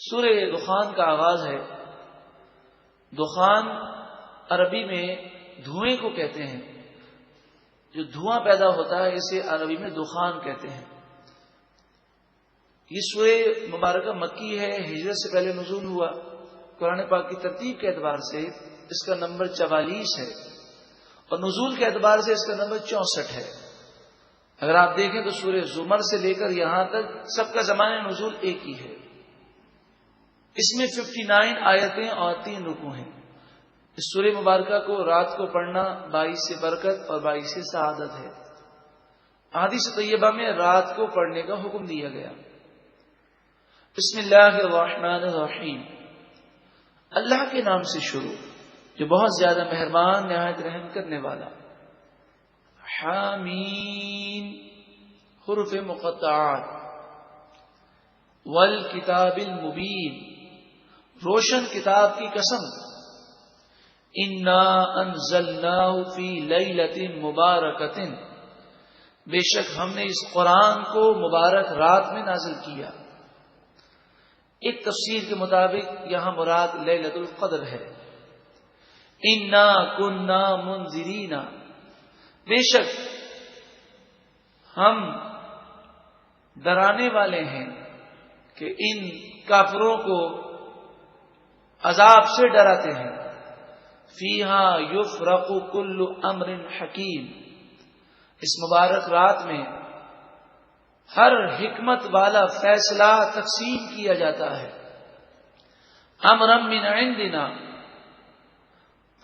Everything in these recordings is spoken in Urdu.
سورہ دخان کا آغاز ہے۔ دخان عربی میں دھوئیں کو کہتے ہیں، جو دھواں پیدا ہوتا ہے اسے عربی میں دخان کہتے ہیں۔ یہ سورہ مبارکہ مکی ہے، ہجرت سے پہلے نزول ہوا۔ قرآن پاک کی ترتیب کے اعتبار سے اس کا نمبر 44 ہے اور نزول کے اعتبار سے اس کا نمبر 64 ہے۔ اگر آپ دیکھیں تو سورہ زمر سے لے کر یہاں تک سب کا زمانہ نزول ایک ہی ہے۔ اس میں 59 آیتیں اور 3 رکوع ہیں۔ اس سورہ مبارکہ کو رات کو پڑھنا باعث برکت اور باعث سعادت ہے۔ احادیث طیبہ میں رات کو پڑھنے کا حکم دیا گیا۔ بسم اللہ الرحمن الرحیم، اللہ کے نام سے شروع جو بہت زیادہ مہربان نہایت رحم کرنے والا۔ حامیم، حروف مقطعات۔ والکتاب المبین، روشن کتاب کی قسم۔ انا انزلناہ فی لیلۃ مبارکۃ، بے شک ہم نے اس قرآن کو مبارک رات میں نازل کیا۔ ایک تفسیر کے مطابق یہاں مراد لیلۃ القدر ہے۔ انا کنا منذرین، بے شک ہم ڈرانے والے ہیں کہ ان کافروں کو عذاب سے ڈراتے ہیں۔ فیہا یفرق کل امر حکیم، اس مبارک رات میں ہر حکمت والا فیصلہ تقسیم کیا جاتا ہے۔ امرا من عندنا،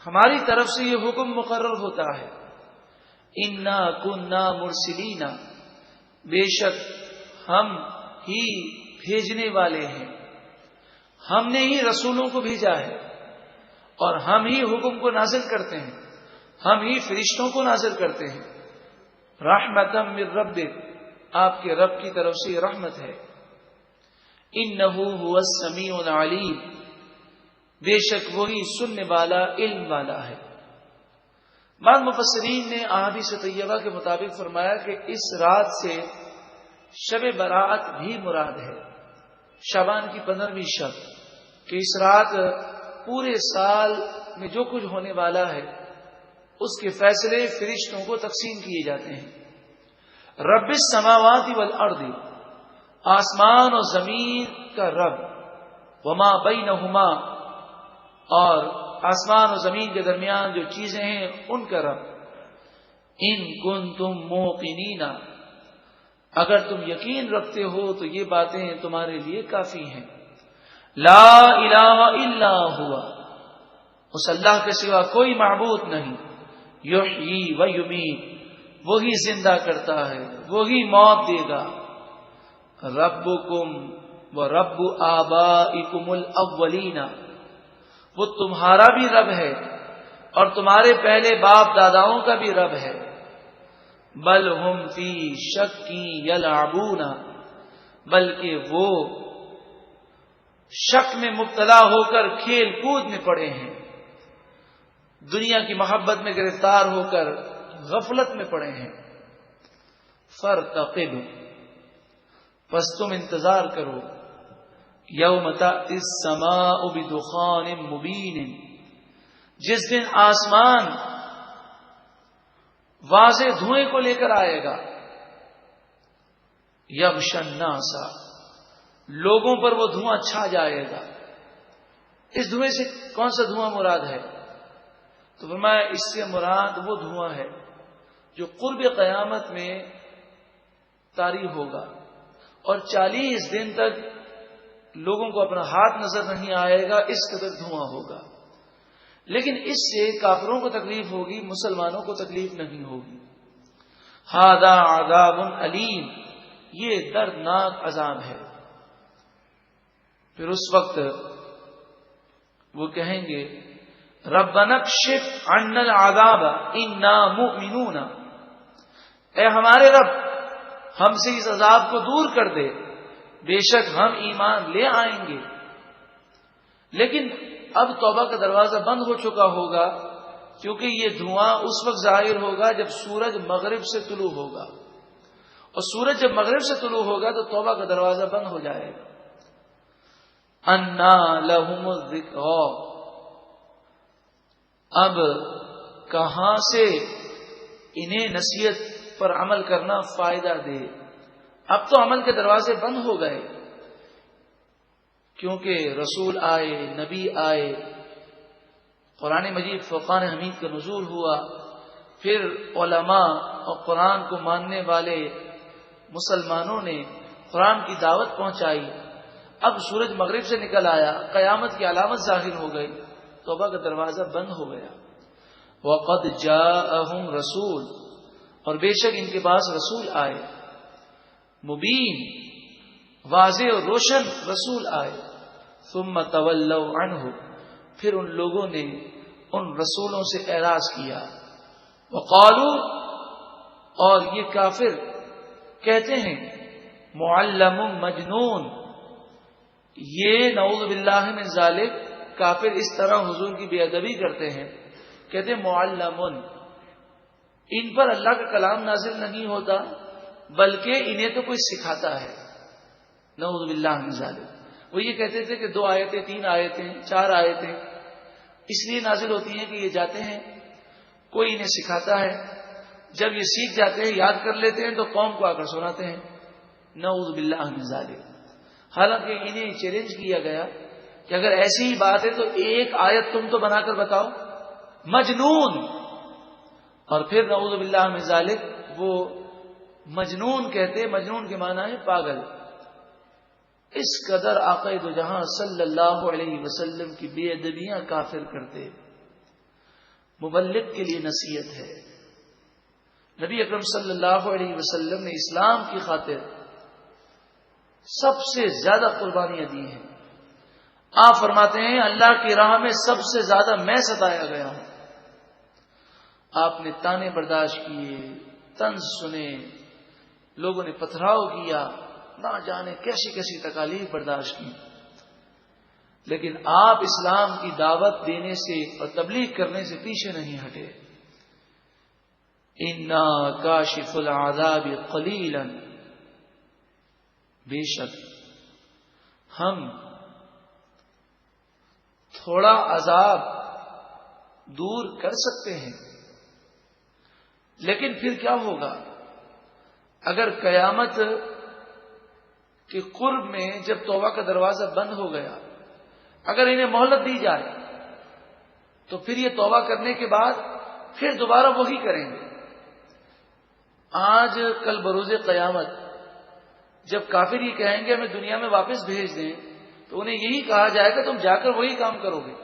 ہماری طرف سے یہ حکم مقرر ہوتا ہے۔ انا کنا مرسلین، بے شک ہم ہی بھیجنے والے ہیں، ہم نے ہی رسولوں کو بھیجا ہے اور ہم ہی حکم کو نازل کرتے ہیں، ہم ہی فرشتوں کو نازل کرتے ہیں۔ رحمتا من ربک، آپ کے رب کی طرف سے رحمت ہے۔ انہ هو السمیع العلیم، بے شک وہی سننے والا علم والا ہے۔ بعض مفسرین نے احادیث طیبہ کے مطابق فرمایا کہ اس رات سے شب برات بھی مراد ہے، شعبان کی 15ویں شب، کہ اس رات پورے سال میں جو کچھ ہونے والا ہے اس کے فیصلے فرشتوں کو تقسیم کیے جاتے ہیں۔ رب السماوات والارض، آسمان اور زمین کا رب، وما بینہما، اور آسمان اور زمین کے درمیان جو چیزیں ہیں ان کا رب۔ ان کنتم موقنین، اگر تم یقین رکھتے ہو تو یہ باتیں تمہارے لیے کافی ہیں۔ لا الہ الا ہوا، اس اللہ کے سوا کوئی معبود نہیں۔ یحیی و یمیت، وہی زندہ کرتا ہے، وہی موت دے گا۔ ربکم و رب آبائکم الاولین، وہ تمہارا بھی رب ہے اور تمہارے پہلے باپ داداؤں کا بھی رب ہے۔ بل ہم فی شک یلعبون، بلکہ وہ شک میں مبتلا ہو کر کھیل کود میں پڑے ہیں، دنیا کی محبت میں گرفتار ہو کر غفلت میں پڑے ہیں۔ فارتقب، پس تم انتظار کرو، یوم تأتی السماء بدخان مبین، جس دن آسمان واضح دھوئیں کو لے کر آئے گا۔ یغشی الناس، لوگوں پر وہ دھواں چھا جائے گا۔ اس دھوئیں سے کون سا دھواں مراد ہے؟ تو فرمایا اس سے مراد وہ دھواں ہے جو قرب قیامت میں طاری ہوگا اور 40 دن تک لوگوں کو اپنا ہاتھ نظر نہیں آئے گا، اس قدر دھواں ہوگا۔ لیکن اس سے کافروں کو تکلیف ہوگی، مسلمانوں کو تکلیف نہیں ہوگی۔ ھذا عذاب علیم، یہ دردناک عذاب ہے۔ پھر اس وقت وہ کہیں گے ربنا اکشف عنا العذاب انا مؤمنون، اے ہمارے رب ہم سے اس عذاب کو دور کر دے، بے شک ہم ایمان لے آئیں گے۔ لیکن اب توبہ کا دروازہ بند ہو چکا ہوگا، کیونکہ یہ دھواں اس وقت ظاہر ہوگا جب سورج مغرب سے طلوع ہوگا، اور سورج جب مغرب سے طلوع ہوگا تو توبہ کا دروازہ بند ہو جائے گا۔ انا لہم الذکری، اب کہاں سے انہیں نصیحت پر عمل کرنا فائدہ دے؟ اب تو عمل کے دروازے بند ہو گئے، کیونکہ رسول آئے، نبی آئے، قرآن مجید فرقان حمید کا نزول ہوا، پھر علماء اور قرآن کو ماننے والے مسلمانوں نے قرآن کی دعوت پہنچائی، اب سورج مغرب سے نکل آیا، قیامت کی علامت ظاہر ہو گئی، توبہ کا دروازہ بند ہو گیا۔ وَقَدْ جَاءَهُمْ رسول، اور بے شک ان کے پاس رسول آئے، مبین، واضح اور روشن رسول آئے، ثم تولوا عنہ، پھر ان لوگوں نے ان رسولوں سے اعراض کیا، وقالوا، اور یہ کافر کہتے ہیں، معلم مجنون، یہ نعوذ باللہ من ذالک، کافر اس طرح حضور کی بے ادبی کرتے ہیں، کہتے ہیں معلم، ان پر اللہ کا کلام نازل نہیں ہوتا بلکہ انہیں تو کوئی سکھاتا ہے، نعوذ باللہ من ذالک۔ وہ یہ کہتے تھے کہ 2 آیتیں 3 آیتیں 4 آیتیں اس لیے نازل ہوتی ہیں کہ یہ جاتے ہیں، کوئی انہیں سکھاتا ہے، جب یہ سیکھ جاتے ہیں، یاد کر لیتے ہیں، تو قوم کو آ کر سناتے ہیں، نعوذ باللہ من ذالک۔ حالانکہ انہیں چیلنج کیا گیا کہ اگر ایسی ہی بات ہے تو ایک آیت تم تو بنا کر بتاؤ، مجنون، اور پھر نعوذ باللہ من ذالک وہ مجنون کہتے، مجنون کے معنی ہے پاگل۔ اس قدر آقا دو جہاں صلی اللہ علیہ وسلم کی بے ادبیاں کافر کرتے۔ مبلغ کے لیے نصیحت ہے، نبی اکرم صلی اللہ علیہ وسلم نے اسلام کی خاطر سب سے زیادہ قربانیاں دی ہیں۔ آپ فرماتے ہیں اللہ کی راہ میں سب سے زیادہ میں ستایا گیا ہوں۔ آپ نے تانے برداشت کیے، طنز سنے، لوگوں نے پتھراؤ کیا، نہ جانے کیسی کیسی تکالیف برداشت کی، لیکن آپ اسلام کی دعوت دینے سے اور تبلیغ کرنے سے پیچھے نہیں ہٹے۔ انا کاشف العذاب قلیلا، بے شک ہم تھوڑا عذاب دور کر سکتے ہیں، لیکن پھر کیا ہوگا؟ اگر قیامت کے قرب میں جب توبہ کا دروازہ بند ہو گیا، اگر انہیں مہلت دی جائے تو پھر یہ توبہ کرنے کے بعد پھر دوبارہ وہی کریں گے۔ آج کل بروز قیامت جب کافر یہ کہیں گے ہمیں دنیا میں واپس بھیج دیں، تو انہیں یہی کہا جائے گا تم جا کر وہی کام کرو گے۔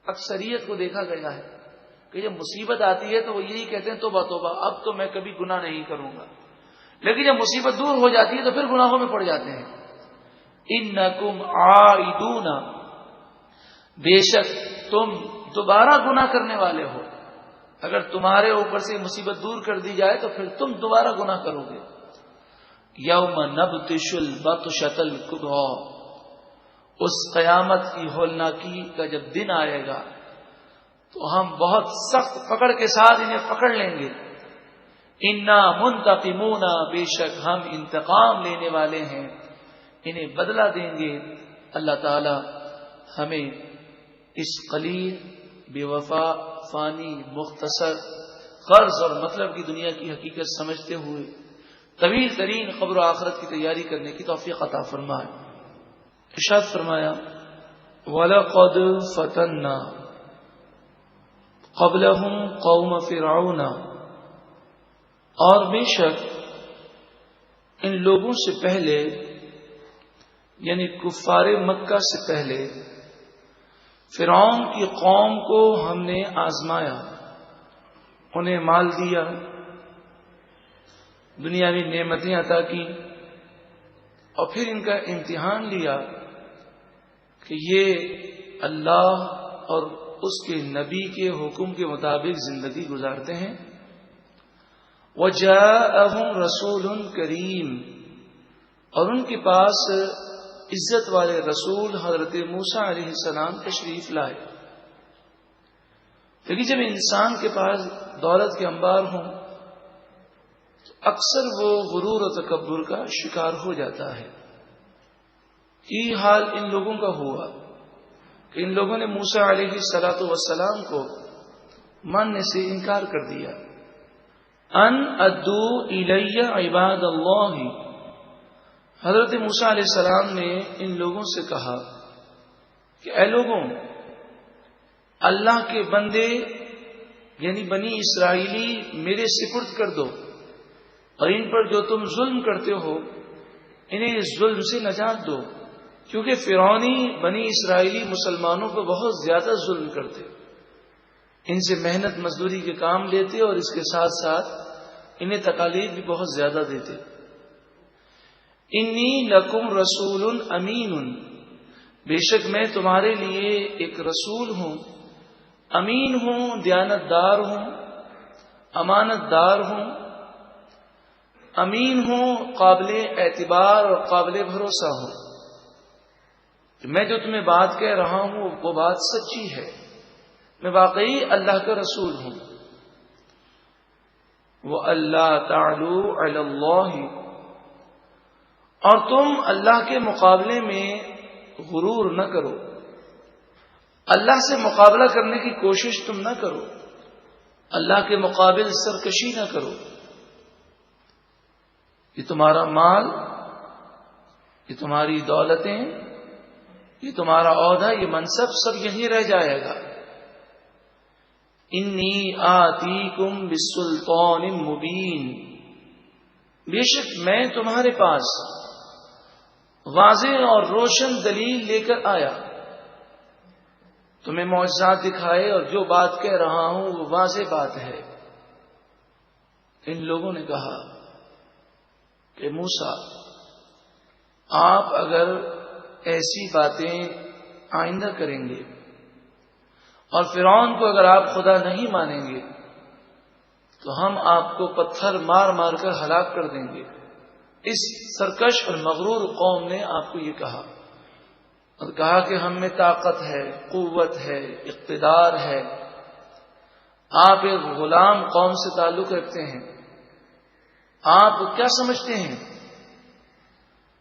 اکثریت کو دیکھا گیا ہے کہ جب مصیبت آتی ہے تو وہ یہی کہتے ہیں توبہ توبہ، اب تو میں کبھی گناہ نہیں کروں گا، لیکن جب مصیبت دور ہو جاتی ہے تو پھر گناہوں میں پڑ جاتے ہیں۔ انکم عائدون، بے شک تم دوبارہ گناہ کرنے والے ہو، اگر تمہارے اوپر سے مصیبت دور کر دی جائے تو پھر تم دوبارہ گناہ کرو گے۔ یوم نبطش البطشۃ الکبریٰ، اس قیامت کی ہولناکی کا جب دن آئے گا تو ہم بہت سخت پکڑ کے ساتھ انہیں پکڑ لیں گے۔ انا منتقمون، بے شک ہم انتقام لینے والے ہیں، انہیں بدلہ دیں گے۔ اللہ تعالی ہمیں اس قلیل، بے وفا، فانی، مختصر، قرض اور مطلب کی دنیا کی حقیقت سمجھتے ہوئے طویل ترین قبر و آخرت کی تیاری کرنے کی توفیق عطا فرمائے۔ ارشاد فرمایا وَلَقَدْ فَتَنَّا قَبْلَهُمْ قَوْمَ فِرْعَوْنَ، اور بے شک ان لوگوں سے پہلے یعنی کفار مکہ سے پہلے فرعون کی قوم کو ہم نے آزمایا، انہیں مال دیا، دنیاوی نعمتیں عطا کی، اور پھر ان کا امتحان لیا کہ یہ اللہ اور اس کے نبی کے حکم کے مطابق زندگی گزارتے ہیں۔ وَجَاءَهُمْ رَسُولٌ کریم، اور ان کے پاس عزت والے رسول حضرت موسیٰ علیہ السلام تشریف لائے۔ لیکن جب انسان کے پاس دولت کے انبار ہوں تو اکثر وہ غرور و تکبر کا شکار ہو جاتا ہے۔ کی حال ان لوگوں کا ہوا کہ ان لوگوں نے موسیٰ علیہ الصلوۃ والسلام کو ماننے سے انکار کر دیا. ان ادو الی عباد اللہ، حضرت موسیٰ علیہ السلام نے ان لوگوں سے کہا کہ اے لوگوں، اللہ کے بندے یعنی بنی اسرائیلی میرے سپرد کر دو، اور ان پر جو تم ظلم کرتے ہو انہیں اس ظلم سے نجات دو، کیونکہ فرعونی بنی اسرائیلی مسلمانوں پر بہت زیادہ ظلم کرتے، ان سے محنت مزدوری کے کام لیتے اور اس کے ساتھ ساتھ انہیں تکالیف بھی بہت زیادہ دیتے. انی لکم رسول امین، بے شک میں تمہارے لیے ایک رسول ہوں، امین ہوں، دیانت دار ہوں، امانت دار ہوں، امین ہوں، قابل اعتبار اور قابل بھروسہ ہوں. میں جو تمہیں بات کہہ رہا ہوں وہ بات سچی ہے، میں واقعی اللہ کا رسول ہوں. وَأَلَّا تَعْلُوا عَلَى اللَّهِ، اور تم اللہ کے مقابلے میں غرور نہ کرو، اللہ سے مقابلہ کرنے کی کوشش تم نہ کرو، اللہ کے مقابل سرکشی نہ کرو. یہ تمہارا مال، یہ تمہاری دولتیں، یہ تمہارا عہدہ، یہ منصب سب یہیں رہ جائے گا. انی آتیکم بسلطان مبین، بے شک میں تمہارے پاس واضح اور روشن دلیل لے کر آیا، تمہیں معجزات دکھائے، اور جو بات کہہ رہا ہوں وہ واضح بات ہے. ان لوگوں نے کہا کہ موسیٰ، آپ اگر ایسی باتیں آئندہ کریں گے اور فرعون کو اگر آپ خدا نہیں مانیں گے تو ہم آپ کو پتھر مار مار کر ہلاک کر دیں گے. اس سرکش اور مغرور قوم نے آپ کو یہ کہا، اور کہا کہ ہم میں طاقت ہے، قوت ہے، اقتدار ہے، آپ ایک غلام قوم سے تعلق رکھتے ہیں، آپ کیا سمجھتے ہیں؟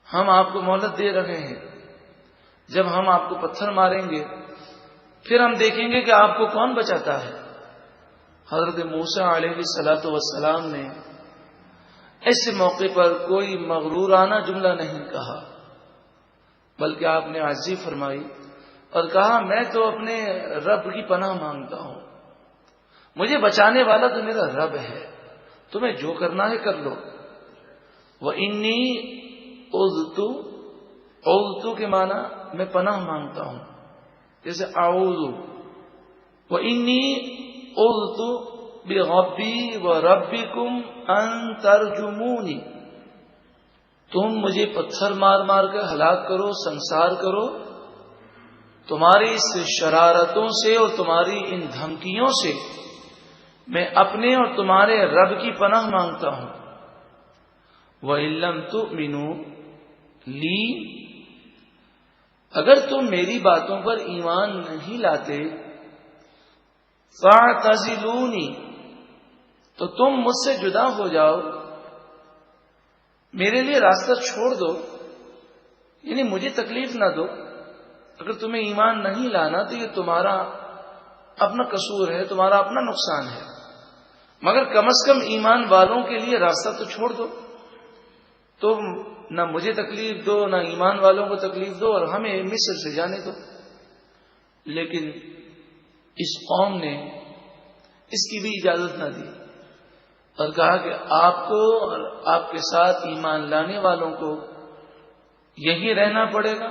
ہم آپ کو مہلت دے رہے ہیں، جب ہم آپ کو پتھر ماریں گے پھر ہم دیکھیں گے کہ آپ کو کون بچاتا ہے. حضرت موسیٰ علیہ الصلوۃ والسلام نے ایسے موقع پر کوئی مغرورانہ جملہ نہیں کہا، بلکہ آپ نے عاجزی فرمائی اور کہا میں تو اپنے رب کی پناہ مانگتا ہوں، مجھے بچانے والا تو میرا رب ہے، تمہیں جو کرنا ہے کر لو. وَإِنِّي عُذْتُ کے معنی میں پناہ مانگتا ہوں، جیسے اعوذ. وَإِنِّي عُذْتُ بِرَبِّي وَرَبِّكُمْ أَن تَرْجُمُونِ، تم مجھے پتھر مار مار کر ہلاک کرو، سنسار کرو، تمہاری اس شرارتوں سے اور تمہاری ان دھمکیوں سے میں اپنے اور تمہارے رب کی پناہ مانگتا ہوں. وَإِن لَّمْ تُؤْمِنُوا لِي، اگر تم میری باتوں پر ایمان نہیں لاتے، فَاعْتَزِلُونِی، تو تم مجھ سے جدا ہو جاؤ، میرے لیے راستہ چھوڑ دو، یعنی مجھے تکلیف نہ دو. اگر تمہیں ایمان نہیں لانا تو یہ تمہارا اپنا قصور ہے، تمہارا اپنا نقصان ہے، مگر کم از کم ایمان والوں کے لیے راستہ تو چھوڑ دو. تم نہ مجھے تکلیف دو نہ ایمان والوں کو تکلیف دو، اور ہمیں مصر سے جانے دو. لیکن اس قوم نے اس کی بھی اجازت نہ دی اور کہا کہ آپ کو اور آپ کے ساتھ ایمان لانے والوں کو یہیں رہنا پڑے گا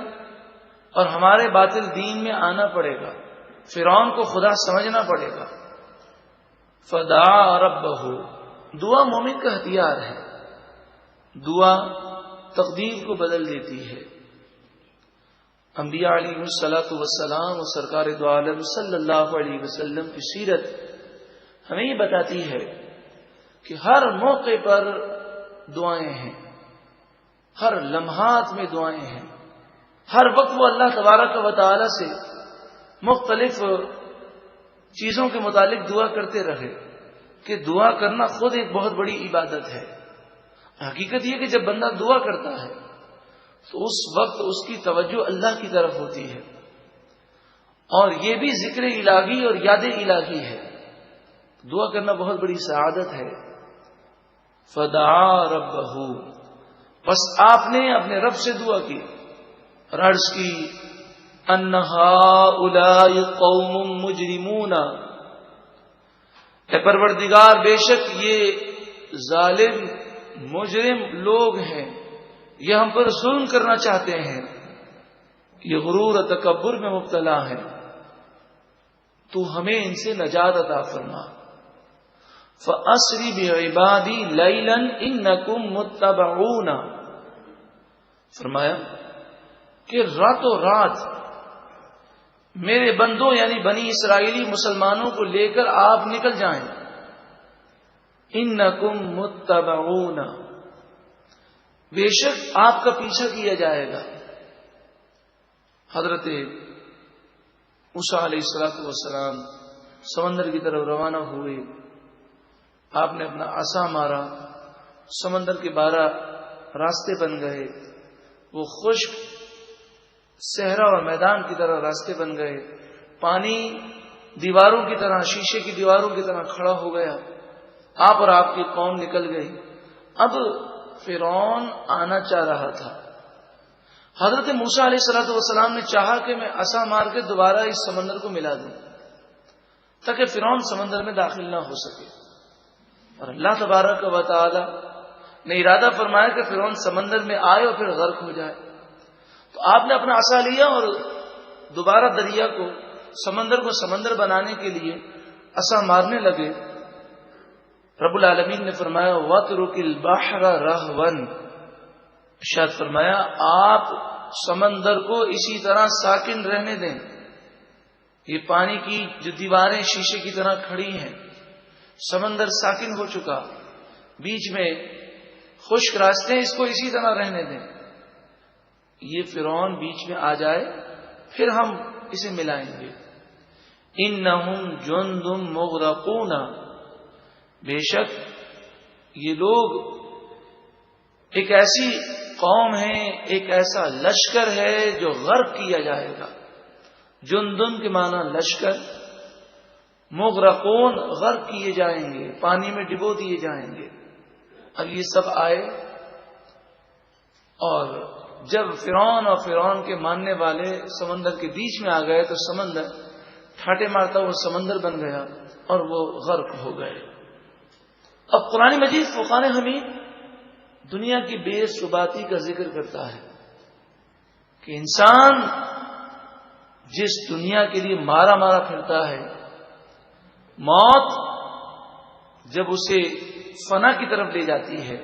اور ہمارے باطل دین میں آنا پڑے گا، فرعون کو خدا سمجھنا پڑے گا. فدعا ربہ، دعا مومن کا ہتھیار ہے، دعا تقدیر کو بدل دیتی ہے. انبیاء علیہ الصلوۃ والسلام اور سرکار دو عالم صلی اللہ علیہ وسلم کی سیرت ہمیں یہ بتاتی ہے کہ ہر موقع پر دعائیں ہیں، ہر لمحات میں دعائیں ہیں، ہر وقت وہ اللہ تبارک و تعالی سے مختلف چیزوں کے متعلق دعا کرتے رہے کہ دعا کرنا خود ایک بہت بڑی عبادت ہے. حقیقت یہ کہ جب بندہ دعا کرتا ہے تو اس وقت اس کی توجہ اللہ کی طرف ہوتی ہے، اور یہ بھی ذکر الہی اور یاد الہی ہے. دعا کرنا بہت بڑی سعادت ہے. فدعا ربہ، بس آپ نے اپنے رب سے دعا کی اور عرض کی ان ہؤلاء قوم مجرمون، اے پروردگار بے شک یہ ظالم مجرم لوگ ہیں، یہ ہم پر ظلم کرنا چاہتے ہیں، یہ غرور و تکبر میں مبتلا ہے، تو ہمیں ان سے نجات عطا فرما. فَأَسْرِ بِعِبَادِي لَيْلًا إِنَّكُمْ مُتَّبَعُونَ، فرمایا کہ راتوں رات میرے بندوں یعنی بنی اسرائیلی مسلمانوں کو لے کر آپ نکل جائیں. انکم متبعون، بے شک آپ کا پیچھا کیا جائے گا. حضرت موسیٰ علیہ السلام سمندر کی طرف روانہ ہوئے. آپ نے اپنا عصا مارا، سمندر کے 12 راستے بن گئے. وہ خشک صحرا اور میدان کی طرح راستے بن گئے. پانی دیواروں کی طرح، شیشے کی دیواروں کی طرح کھڑا ہو گیا. آپ اور آپ کی قوم نکل گئی. اب فرعون آنا چاہ رہا تھا. حضرت موسیٰ علیہ السلام نے چاہا کہ میں عصا مار کے دوبارہ اس سمندر کو ملا دوں تاکہ فرعون سمندر میں داخل نہ ہو سکے. اور اللہ تبارک و تعالی نے ارادہ فرمایا کہ فرعون سمندر میں آئے اور پھر غرق ہو جائے. تو آپ نے اپنا عصا لیا اور دوبارہ دریا کو، سمندر کو سمندر بنانے کے لیے عصا مارنے لگے. رب العالمین نے فرمایا وَاتْرُكِ الْبَحْرَ رَهْوًا، ارشاد فرمایا آپ سمندر کو اسی طرح ساکن رہنے دیں. یہ پانی کی جو دیواریں شیشے کی طرح کھڑی ہیں، سمندر ساکن ہو چکا، بیچ میں خشک راستے، اس کو اسی طرح رہنے دیں. یہ فرعون بیچ میں آ جائے پھر ہم اسے ملائیں گے. انہم جند مغرقون، بے شک یہ لوگ ایک ایسی قوم ہے، ایک ایسا لشکر ہے جو غرق کیا جائے گا. جندن کے معنی لشکر، مغرقون غرق کیے جائیں گے، پانی میں ڈبو دیے جائیں گے. اب یہ سب آئے اور جب فرعون اور فرعون کے ماننے والے سمندر کے بیچ میں آ گئے تو سمندر ٹھاٹے مارتا وہ سمندر بن گیا اور وہ غرق ہو گئے. اب قرآن مجید فرقان حمید دنیا کی بے ثباتی کا ذکر کرتا ہے کہ انسان جس دنیا کے لیے مارا مارا پھرتا ہے، موت جب اسے فنا کی طرف لے جاتی ہے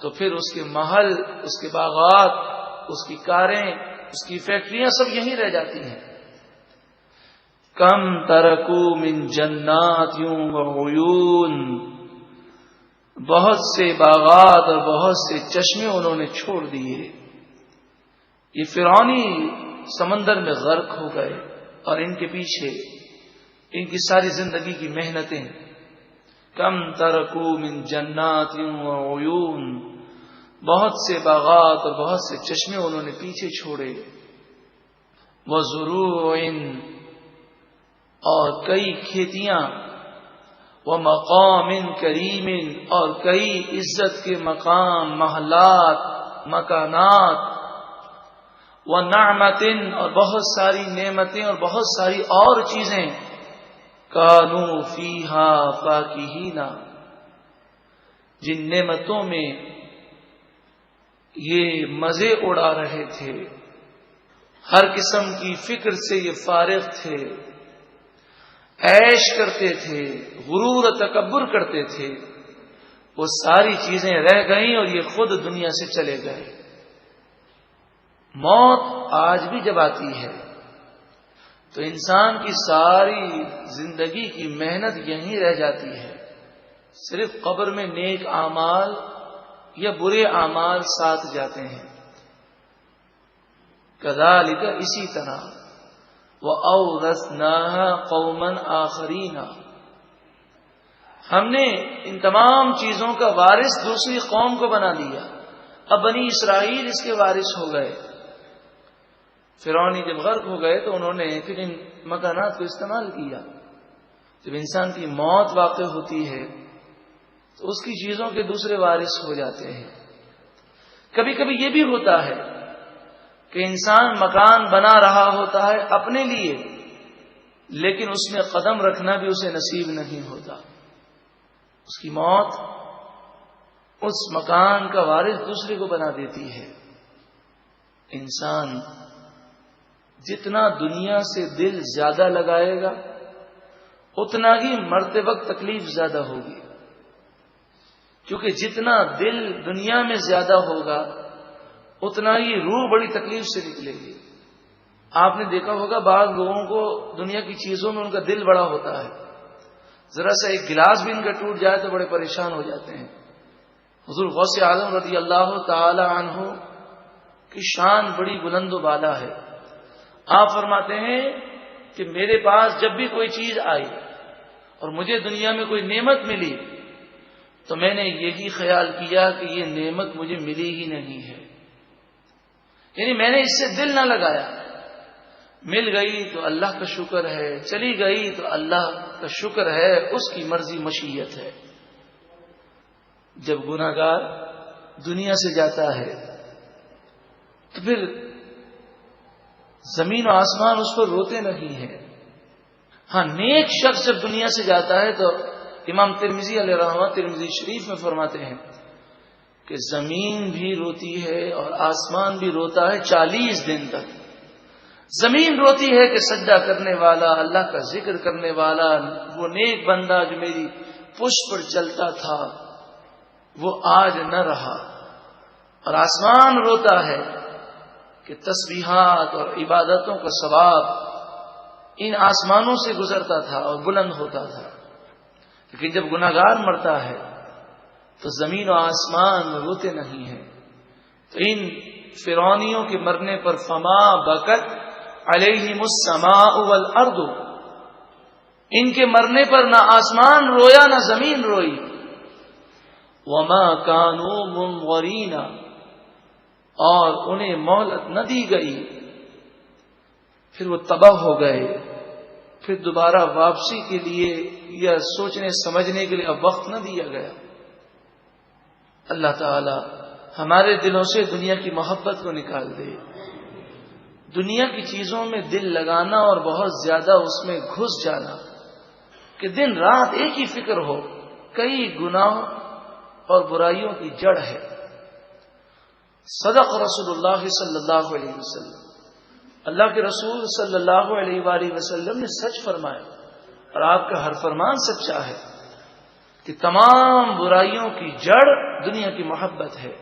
تو پھر اس کے محل، اس کے باغات، اس کی کاریں، اس کی فیکٹریاں سب یہیں رہ جاتی ہیں. کم ترکو من جنات وعیون، بہت سے باغات اور بہت سے چشمے انہوں نے چھوڑ دیے. یہ فرعونی سمندر میں غرق ہو گئے اور ان کے پیچھے ان کی ساری زندگی کی محنتیں. کم ترکو من جنات وعیون، بہت سے باغات اور بہت سے چشمے انہوں نے پیچھے چھوڑے. وزروع، اور کئی کھیتیاں، ومقام کریم، اور کئی عزت کے مقام، محلات، مکانات، ونعمت، اور بہت ساری نعمتیں اور بہت ساری اور چیزیں. کانوا فیہا فاکہین، جن نعمتوں میں یہ مزے اڑا رہے تھے، ہر قسم کی فکر سے یہ فارغ تھے، عیش کرتے تھے، غرور و تکبر کرتے تھے، وہ ساری چیزیں رہ گئیں اور یہ خود دنیا سے چلے گئے. موت آج بھی جب آتی ہے تو انسان کی ساری زندگی کی محنت یہیں رہ جاتی ہے. صرف قبر میں نیک اعمال یا برے اعمال ساتھ جاتے ہیں. کذالک، اسی طرح، وَأَوْرَثْنَاهَا قَوْمًا آخَرِينَ، ہم نے ان تمام چیزوں کا وارث دوسری قوم کو بنا دیا. اب بنی اسرائیل اس کے وارث ہو گئے. فرعونی جب غرق ہو گئے تو انہوں نے پھر ان مکانات کو استعمال کیا. جب انسان کی موت واقع ہوتی ہے تو اس کی چیزوں کے دوسرے وارث ہو جاتے ہیں. کبھی کبھی یہ بھی ہوتا ہے کہ انسان مکان بنا رہا ہوتا ہے اپنے لیے، لیکن اس میں قدم رکھنا بھی اسے نصیب نہیں ہوتا. اس کی موت اس مکان کا وارث دوسرے کو بنا دیتی ہے. انسان جتنا دنیا سے دل زیادہ لگائے گا اتنا ہی مرتے وقت تکلیف زیادہ ہوگی، کیونکہ جتنا دل دنیا میں زیادہ ہوگا اتنا ہی روح بڑی تکلیف سے نکلے گی. آپ نے دیکھا ہوگا بعض لوگوں کو دنیا کی چیزوں میں ان کا دل بڑا ہوتا ہے، ذرا سا ایک گلاس بھی ان کا ٹوٹ جائے تو بڑے پریشان ہو جاتے ہیں. حضور غوث اعظم رضی اللہ تعالی عنہ کی شان بڑی بلند و بالا ہے. آپ فرماتے ہیں کہ میرے پاس جب بھی کوئی چیز آئی اور مجھے دنیا میں کوئی نعمت ملی تو میں نے یہی خیال کیا کہ یہ نعمت مجھے ملی ہی نہیں ہے، یعنی میں نے اس سے دل نہ لگایا. مل گئی تو اللہ کا شکر ہے، چلی گئی تو اللہ کا شکر ہے، اس کی مرضی مشیت ہے. جب گناہگار دنیا سے جاتا ہے تو پھر زمین و آسمان اس پر روتے نہیں ہیں. ہاں، نیک شخص جب دنیا سے جاتا ہے تو امام ترمذی علیہ رحمہ ترمذی شریف میں فرماتے ہیں کہ زمین بھی روتی ہے اور آسمان بھی روتا ہے 40 دن تک. زمین روتی ہے کہ سجدہ کرنے والا، اللہ کا ذکر کرنے والا، وہ نیک بندہ جو میری پشت پر چلتا تھا وہ آج نہ رہا. اور آسمان روتا ہے کہ تسبیحات اور عبادتوں کا ثواب ان آسمانوں سے گزرتا تھا اور بلند ہوتا تھا. لیکن جب گناہگار مرتا ہے تو زمین و آسمان روتے نہیں ہیں. تو ان فرعونیوں کے مرنے پر فما بکت علیہم السماء والارض، ان کے مرنے پر نہ آسمان رویا نہ زمین روئی. وما کانوا منظرین، اور انہیں مہلت نہ دی گئی، پھر وہ تباہ ہو گئے. پھر دوبارہ واپسی کے لیے یا سوچنے سمجھنے کے لیے اب وقت نہ دیا گیا. اللہ تعالی ہمارے دلوں سے دنیا کی محبت کو نکال دے. دنیا کی چیزوں میں دل لگانا اور بہت زیادہ اس میں گھس جانا کہ دن رات ایک ہی فکر ہو، کئی گناہ اور برائیوں کی جڑ ہے. صدق رسول اللہ صلی اللہ علیہ وسلم، اللہ کے رسول صلی اللہ علیہ وآلہ وسلم نے سچ فرمایا اور آپ کا ہر فرمان سچا ہے کہ تمام برائیوں کی جڑ دنیا کی محبت ہے.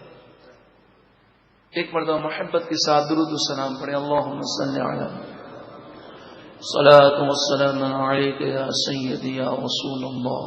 ایک مرتبہ محبت کے ساتھ درود و سلام پڑھیں. اللہم صلی علی صلاۃ و السلام علیک یا سیدی یا رسول اللہ.